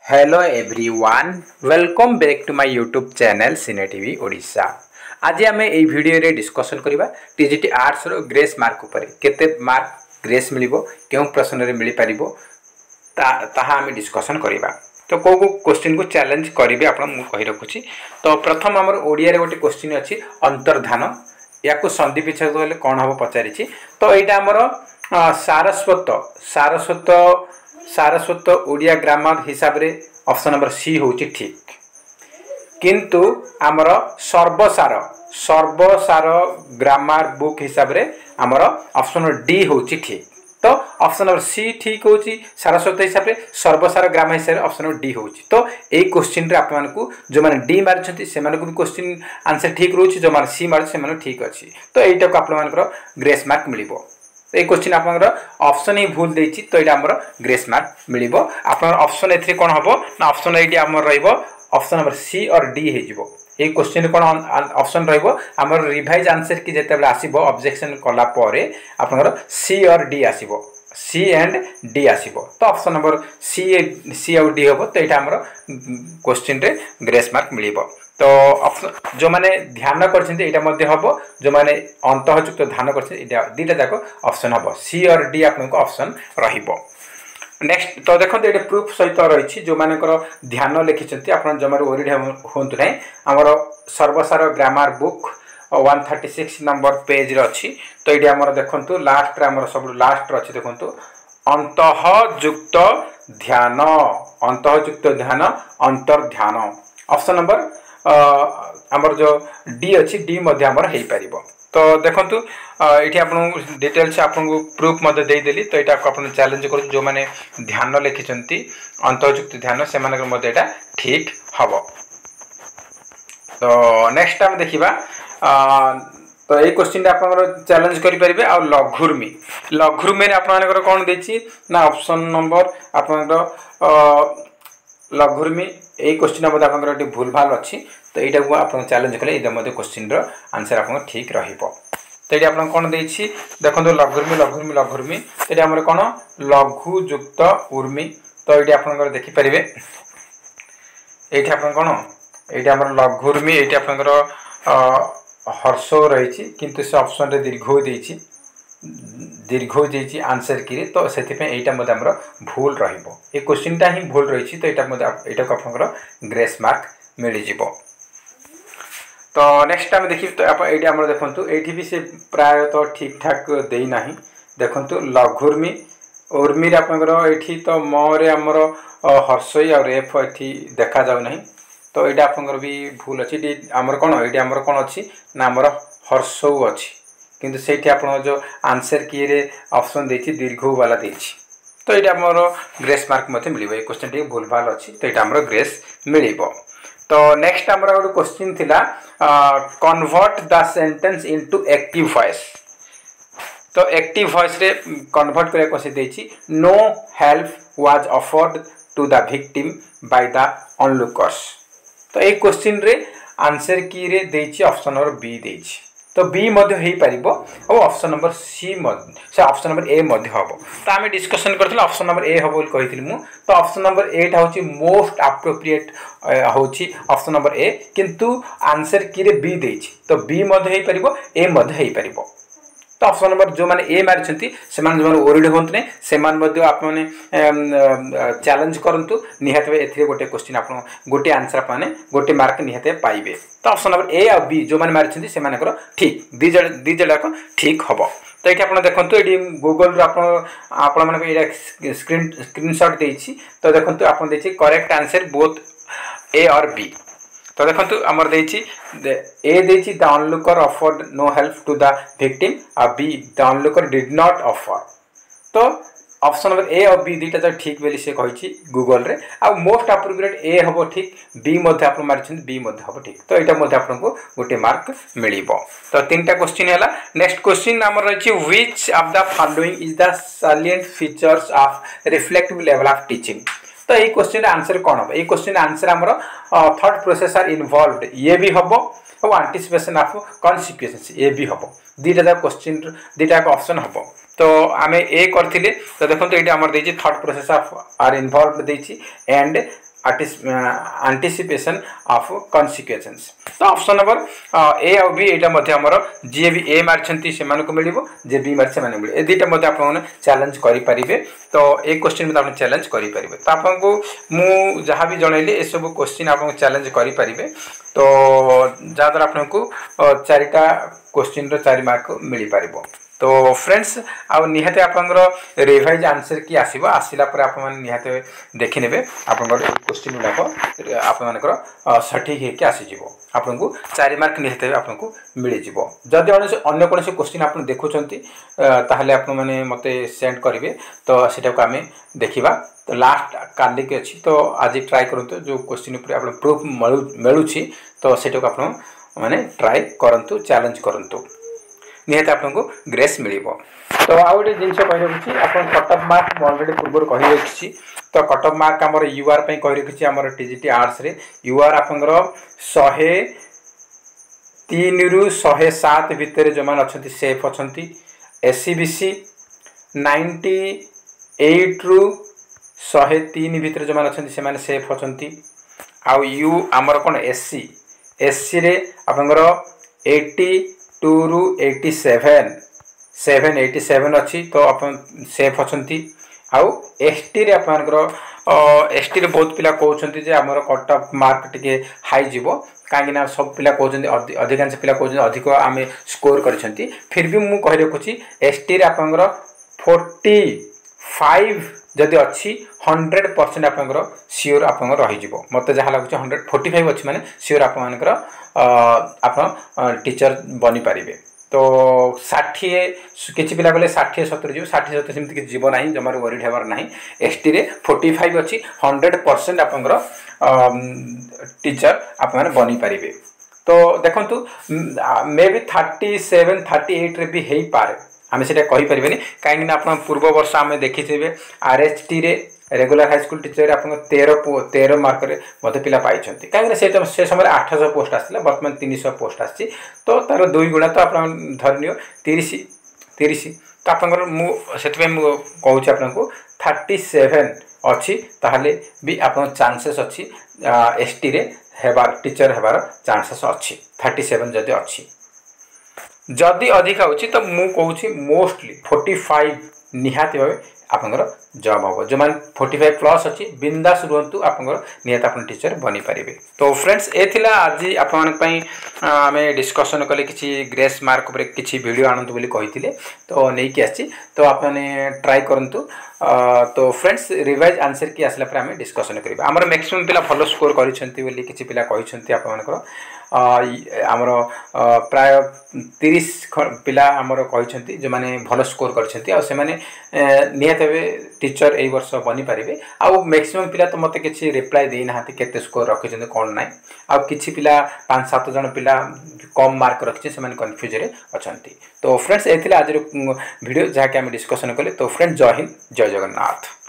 Hello everyone, welcome back to my YouTube channel cine TV Odisha. आज आम ये video रे डिस्कशन करबा टीजीटी आर्ट्स रो ग्रेस मार्क ऊपर केते मार्क ग्रेस मिलिबो केउ प्रश्न रे मिली परिबो ताहा आम डिस्कशन करबा। तो को क्वेश्चन को चैलेंज करिवे आपण मु कहि रखुची। तो प्रथम हमर ओडिया रे गोटे क्वेश्चन अछि अंतर्धान, याको संधि विच्छेद कहले कोन हबो पचारिछि। तो एटा हमर सारस्वत ओडिया ग्रामर हिसाब रे ऑप्शन नंबर सी होची ठीक, किंतु आमर सर्वसार ग्रामर बुक हिसाब रे आमर ऑप्शन नंबर डी होची ठीक। तो ऑप्शन नंबर सी ठीक होची सारस्वत हिसाब रे, सर्वसार ग्रामर हिसाब रे ऑप्शन नंबर डी होची। तो ए क्वेश्चन रे आपन को जो माने डी मारछंती से माने को भी क्वेश्चन आंसर ठीक रहउची, जो माने सी मारछ से माने ठीक अछि। तो एटा को आपन मानकर ग्रेस मार्क मिलिबो। ये क्वेश्चन आपनकर ऑप्शन ही भूल देछि, तो एटा हमर ग्रेस मार्क मिलिबो। आपन ऑप्शन एथि कोन हबो ना ऑप्शन एटी हमर रहइबो ऑप्शन नंबर सी और डी हे जिवो। ए क्वेश्चन कोन ऑप्शन रहइबो हमर रिवाइज आंसर की जेते बेला आसीबो ऑब्जेक्शन कला परे आपनकर सी और डी आसीबो, सी एंड डी आसीबो। तो ऑप्शन नंबर सी और डी हबो। तो एटा हमर क्वेश्चन रे ग्रेस मार्क मिलिबो। तो जो माने ध्यान करछन्ते एटा मध्ये हबो, जो माने अंतःयुक्त ध्यान करछन्ते एटा दीटा जाको ऑप्शन हबो, सी और डी आपनको ऑप्शन रहिबो। नेक्स्ट तो देखो ये प्रूफ सहित रही जो मानकर ध्यान लिखिं आप जमार ओरिड हूँ ना आमर Sarvasar grammar book 136 number page रे अच्छी। तो ये आम देखु लास्ट आम सब लास्ट अच्छी देखु अंतःयुक्त ध्यान अंतर्ध्यान ऑप्शन नंबर आमर जो डी अच्छी डी मध्य आमर हो पार। तो देखु ये आप डिटेल्स आपको प्रूफ देदेली। तो यहाँ आपको चैलेंज कर जो मैंने ध्यान लिखिं अंतर्युक्त ध्यान से ठीक हम। तो नेक्स्ट टाइम देखा तो ये क्वेश्चन आप चैलेंज करेंगे। आ लघुर्मी आपर कौन देती ना ऑप्शन नंबर आप लघुर्मी ये क्वेश्चन आप भूल भाल अच्छी। तो यहाँ को आप चैलेंज कले क्वेश्चन आंसर आप ठीक रहिबो। तो ये आप कौन देती देखो लघुर्मी ये आम कौन लघुयुक्त उर्मी। तो ये आप देखिपारे ये आप कौन ये आम लघुर्मी ये आप हर्ष रही किंतु से ऑप्शन रे दीर्घ देती आंसर की। तो से यहाँ भूल रहिबो, ये क्वेश्चन टा ही भूल रही। तो यहाँ को आप ग्रेस मार्क मिल जिवो। तो नेक्स्ट टाइम देखिए तो आप ये देखो ये भी से प्राय तो ठीक ठाक देना देखु लघुर्मी उर्मी ये तो मोरे आमर हर्षई और एफ ये देखा जाऊ ना। तो यहाँ आप भी भूल अच्छी आमर कौन ये आमर कौन अच्छी ना आमर हर्षऊ अच्छी किंतु से आप जो आंसर की रे ऑप्शन देती दीर्घ वाला देती। तो ये आमर ग्रेस मार्क मत मिल। ये क्वेश्चन टी भूल भाल अच्छी। तो यहाँ आमर ग्रेस मिल। तो नेक्स्ट आमर गोटे क्वेश्चन थिला convert the sentence into active voice. तो एक्टिव वॉइस रे कन्वर्ट करे कोसे देछि no help was offered to the victim by the onlookers. तो ये क्वेश्चन रे आंसर की रे देछि ऑप्शन नंबर बी देछि। तो बी मध्य हो पारिबो और ऑप्शन नंबर सी से ऑप्शन नंबर ए मध्य हबो। तो आम डिस्कशन करथिल ऑप्शन नंबर ए हबो कहिथिल मु। तो ऑप्शन नंबर एटा होची मोस्ट एप्रोप्रिएट होची ऑप्शन नंबर ए, किंतु आंसर की रे बी देछि। तो बी मध्य हो पारिबो ए मध्य हो पारिबो। तो ऑप्शन नंबर जो माने ए मारिछंती से माने जो ओरिड होंत ने से मान मध्य आप माने चैलेंज करंतु निहात एथिरे गोटे क्वेश्चन आप गोटे आंसर आप माने गोटे मार्क निहात पाइबे। तो ऑप्शन नंबर ए और बी जो माने मारिछंती से मानकर ठीक दी जड़ाक ठीक हबो। तो ये आप देखो ये गूगल आपण माने स्क्रीनशॉट देछि। तो देखो आप देछि करेक्ट आंसर बोथ ए और बी। तो देखो आमर देछि ए देछि the onlooker offered no help to the victim और B the onlooker did not offer. तो ऑप्शन नंबर ए और बी दुईटा तो ठीक बोली से कही गूगल रे। आ मोस्ट एप्रोप्रिएट ए हबो ठीक, बी मध्य आप मारिछन बी मध्य हबो ठीक। तो एटा मध्य आपको गोटे मार्क मिलिबो। तो तीनटा क्वेश्चन हैला। नेक्स्ट क्वेश्चन हमर रही which of the following is the salient features of reflective level of teaching. तो ये क्वेश्चन आंसर कौन हम? ये क्वेश्चन आंसर आमर थॉट प्रोसेस आर इन्वॉल्वड ये भी हम और एंटीसिपेशन ऑफ कॉन्सिक्वेंस ये भी हम। दुईटा क्वेश्चन दुईटा ऑप्शन हम। तो आम ए करथिले। तो देखो ये आमर देछि thought process of are involved देछि एंड आंटीसिपेशन ऑफ कॉन्सिक्वेंसेस। तो ऑप्शन नंबर ए और बी एटा मध्य हमर जे भी ए मारछंती से मानको मिलिबो, जे बी मारछे माने मिले, ए दुईटा मध्य आपण चैलेंज करि परिबे। तो ए क्वेश्चन में आपण चैलेंज करि परिबे। तो आपन को मु जहां भी जणैली ए सब क्वेश्चन आपण चैलेंज करि परिबे। तो जा द्वारा आपन को चारिटा क्वेश्चन रो 4 मार्क मिली परिबो। तो फ्रेंड्स आ निहाते आपनकर रिवाइज आंसर की आसीबो, आसीला पर आप मन निहाते देखि नेबे आपनकर क्वेश्चन गुडाको आपन मानकर सठिक हे के आसी जिवो। आपन को 4 मार्क निहाते आपन को मिली जिवो। जदि अन्य कोनसे क्वेश्चन आपन देखुचंती ताहले आपन माने मते सेंड करिवे, तो सेटा को आमे देखिबा। तो लास्ट काली के अछि, तो आज ट्राई करंतु जो क्वेश्चन ऊपर आपन प्रूफ मिलुछि, तो सेटा को आपन माने ट्राई करंतु, चैलेंज करंतु, निहत आपको ग्रेस मिलिबो। तो आउ गोटे जिनस कहि रखी आपन कटअप मार्क ऑलरेडी पूर्व कहि रखी। तो कटअप मार्क हमर यूआर पई कहि रखी हमर टीजीटी आर्ट्स रे यूआर आपनकर 103 रु 107 भितर जमान अछंती सेफ अछंती। एससीबीसी 98 रु 103 भितर जमान अछंती से माने सेफ अछंती। आउ यू हमर कोन एससी रे आपनकर 82 रु 87 अच्छी, तो अपन सेफ अछंती। आउ एसटी रे आपनकर एसटी रे बहुत पिला कहउछंती जे हमर कटअप मार्क टिके हाई जीवो, काहे ना सब पिला कहउछंती अधिकांश पिला कहउछंती अधिक आमे स्कोर करछंती। फिर भी मु कहि रखुची एसटी रे आपनकर 45 जदि अच्छी 100% आपनकर श्योर आपनकर रहि जीवो। मते जहा लागुची 145 अच्छी माने श्योर आपनकर आपन टीचर बनी पारिबे। तो 60 किछि पिला गले 60-70 जीव, 60-70 सेमति कि जीव नाही, जमार वरिड हेबार नाही। एसटी रे 45 अच्छी 100% आपनकर टीचर आपन बनी पारिबे। तो देखंतु मे बी 37-38 रे भी हेई पारे, आमे सेटा कहि परिबेनी, काहे कि आपन पूर्व वर्ष आमे देखिथिबे आरएचटी रे रेगुलर हाई स्कूल टीचर आपन 13 मार्क रे मते पिला पाइछंती। काहे से समय 800 पोस्ट आसिला, वर्तमान 300 पोस्ट आछि। तो तार 2 गुणा तो आपन धरनियो 30 तो आपन मु सेतबे मु कहूछि आपन को 37 अछि, ताहले भी आपन चांसेस अछि एसटी रे हेबार टीचर हेबार चांसेस अछि 37 जदि अछि। जदि अधिक होछि तो मु कहूछि मोस्टली 45 निहाती भाबे आपनकर जॉब हो। जो मान 45 प्लस अच्छी बिंदास रुहतु, आपनकर निहत आपन टीचर बनी पारिबे। तो फ्रेंड्स ए थिला आज आपन पई आमे डिस्कशन कले किछि ग्रेस मार्क ऊपर किछि वीडियो आनंद बोली कहिथिले, तो नै कि आछि, तो आपने ट्राई करंतु। तो फ्रेंड्स रिवाइज आंसर की आसला पर आमे डिस्कशन करिबा। हमर मैक्सिमम पिला भलो स्कोर करिसंती बोली किछि पिला कहिसंती आपनकर आमर प्राय 30 पिला आमर कहिसंती जो माने भलो स्कोर करिसंती, आ से माने निहत टीचर ए वर्ष बनी पारिबे। आ मैक्सिमम पिला तो मते किछि रिप्लाई देई नाहाती केते स्कोर रखिसंती कोन नाइ। आ किछि पिला 5-7 जन पिला कम मार्क रखिसे से माने कन्फ्यूज रे अछंती। तो फ्रेंड्स एथिला आज वीडियो जहा कि हम डिस्कशन कले। तो फ्रेंड्स जय हिंद, जय जगन्नाथ।